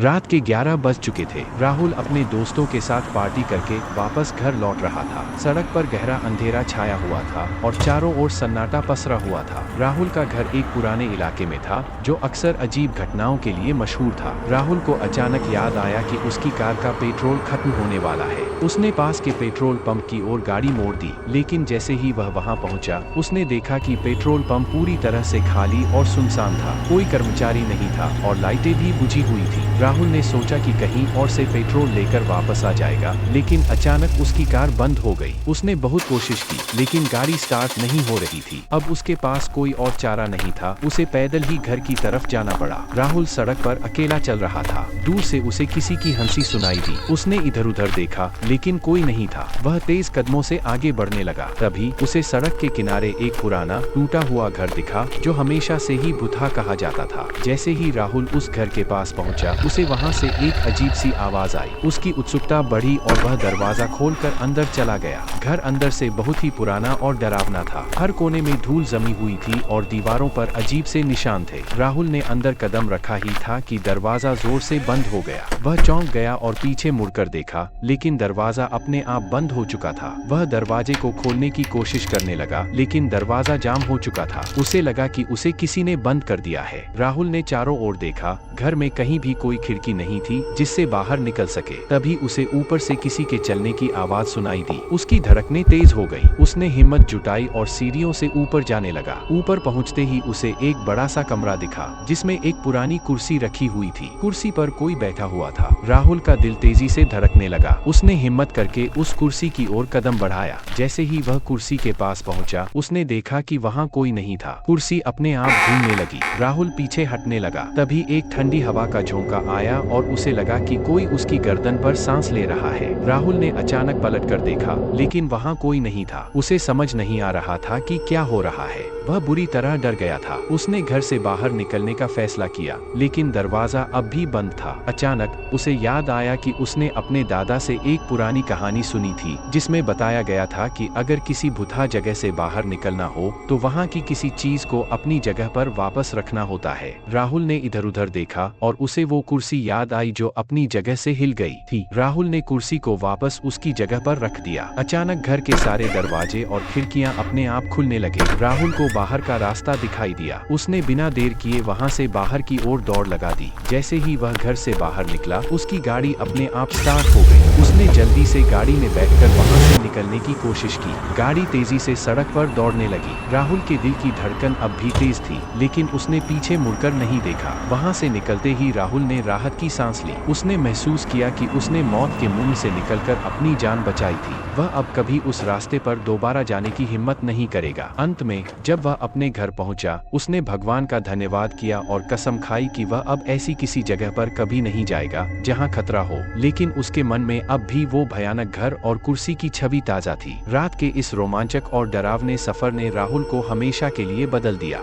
रात के 11 बज चुके थे। राहुल अपने दोस्तों के साथ पार्टी करके वापस घर लौट रहा था। सड़क पर गहरा अंधेरा छाया हुआ था और चारों ओर सन्नाटा पसरा हुआ था। राहुल का घर एक पुराने इलाके में था जो अक्सर अजीब घटनाओं के लिए मशहूर था। राहुल को अचानक याद आया कि उसकी कार का पेट्रोल खत्म होने वाला है। उसने पास के पेट्रोल पंप की ओर गाड़ी मोड़ दी, लेकिन जैसे ही वह वहां पहुंचा, उसने देखा कि पेट्रोल पंप पूरी तरह से खाली और सुनसान था। कोई कर्मचारी नहीं था और लाइटें भी बुझी हुई थी। राहुल ने सोचा कि कहीं और से पेट्रोल लेकर वापस आ जाएगा, लेकिन अचानक उसकी कार बंद हो गई। उसने बहुत कोशिश की, लेकिन गाड़ी स्टार्ट नहीं हो रही थी। अब उसके पास कोई और चारा नहीं था, उसे पैदल ही घर की तरफ जाना पड़ा। राहुल सड़क पर अकेला चल रहा था। दूर से उसे किसी की हंसी सुनाई दी। उसने इधर उधर देखा, लेकिन कोई नहीं था। वह तेज कदमों से आगे बढ़ने लगा। तभी उसे सड़क के किनारे एक पुराना टूटा हुआ घर दिखा जो हमेशा से ही भूता कहा जाता था। जैसे ही राहुल उस घर के पास पहुंचा, उसे वहां से एक अजीब सी आवाज आई। उसकी उत्सुकता बढ़ी और वह दरवाजा खोलकर अंदर चला गया। घर अंदर से बहुत ही पुराना और डरावना था। हर कोने में धूल जमी हुई थी और दीवारों पर अजीब से निशान थे। राहुल ने अंदर कदम रखा ही था कि दरवाजा जोर से बंद हो गया। वह चौंक गया और पीछे मुड़कर देखा, लेकिन दरवाजा अपने आप बंद हो चुका था। वह दरवाजे को खोलने की कोशिश करने लगा, लेकिन दरवाजा जाम हो चुका था। उसे लगा कि उसे किसी ने बंद कर दिया है। राहुल ने चारों ओर देखा। घर में कहीं भी कोई खिड़की नहीं थी जिससे बाहर निकल सके। तभी उसे ऊपर से किसी के चलने की आवाज सुनाई दी। उसकी धड़कनें तेज हो गई। उसने हिम्मत जुटाई और सीढ़ियों से ऊपर जाने लगा। ऊपर पहुंचते ही उसे एक बड़ा सा कमरा दिखा जिसमें एक पुरानी कुर्सी रखी हुई थी। कुर्सी पर कोई बैठा हुआ था। राहुल का दिल तेजी से धड़कने लगा। उसने हिम्मत करके उस कुर्सी की ओर कदम बढ़ाया। जैसे ही वह कुर्सी के पास पहुंचा, उसने देखा कि वहां कोई नहीं था। कुर्सी अपने आप घूमने लगी। राहुल पीछे हटने लगा। तभी एक ठंडी हवा का झोंका आया और उसे लगा कि कोई उसकी गर्दन पर सांस ले रहा है। राहुल ने अचानक पलटकर देखा, लेकिन वहां कोई नहीं था। उसे समझ नहीं आ रहा था कि क्या हो रहा है। वह बुरी तरह डर गया था। उसने घर से बाहर निकलने का फैसला किया, लेकिन दरवाजा अब भी बंद था। अचानक उसे याद आया कि उसने अपने दादा से एक पुरानी कहानी सुनी थी जिसमें बताया गया था कि अगर किसी भूता जगह से बाहर निकलना हो तो वहां की किसी चीज को अपनी जगह पर वापस रखना होता है। राहुल ने इधर उधर देखा और उसे वो कुर्सी याद आई जो अपनी जगह से हिल गई थी। राहुल ने कुर्सी को वापस उसकी जगह पर रख दिया। अचानक घर के सारे दरवाजे और खिड़कियां अपने आप खुलने लगे। राहुल को बाहर का रास्ता दिखाई दिया। उसने बिना देर किए वहां से बाहर की ओर दौड़ लगा दी। जैसे ही वह घर से बाहर निकला, उसकी गाड़ी अपने आप स्टार्ट हो गई। उसने जल्दी से गाड़ी में बैठकर वहां से निकलने की कोशिश की। गाड़ी तेजी से सड़क पर दौड़ने लगी। राहुल के दिल की धड़कन अब भी तेज थी, लेकिन उसने पीछे मुड़कर नहीं देखा। वहां से निकलते ही राहुल ने राहत की सांस ली। उसने महसूस किया कि उसने मौत के मुंह से निकलकर अपनी जान बचाई थी। वह अब कभी उस रास्ते पर दोबारा जाने की हिम्मत नहीं करेगा। अंत में जब वह अपने घर पहुंचा, उसने भगवान का धन्यवाद किया और कसम खाई कि वह अब ऐसी किसी जगह पर कभी नहीं जाएगा जहां खतरा हो। लेकिन उसके मन में अब भी वो भयानक घर और कुर्सी की छवि ताजा थी। रात के इस रोमांचक और डरावने सफर ने राहुल को हमेशा के लिए बदल दिया।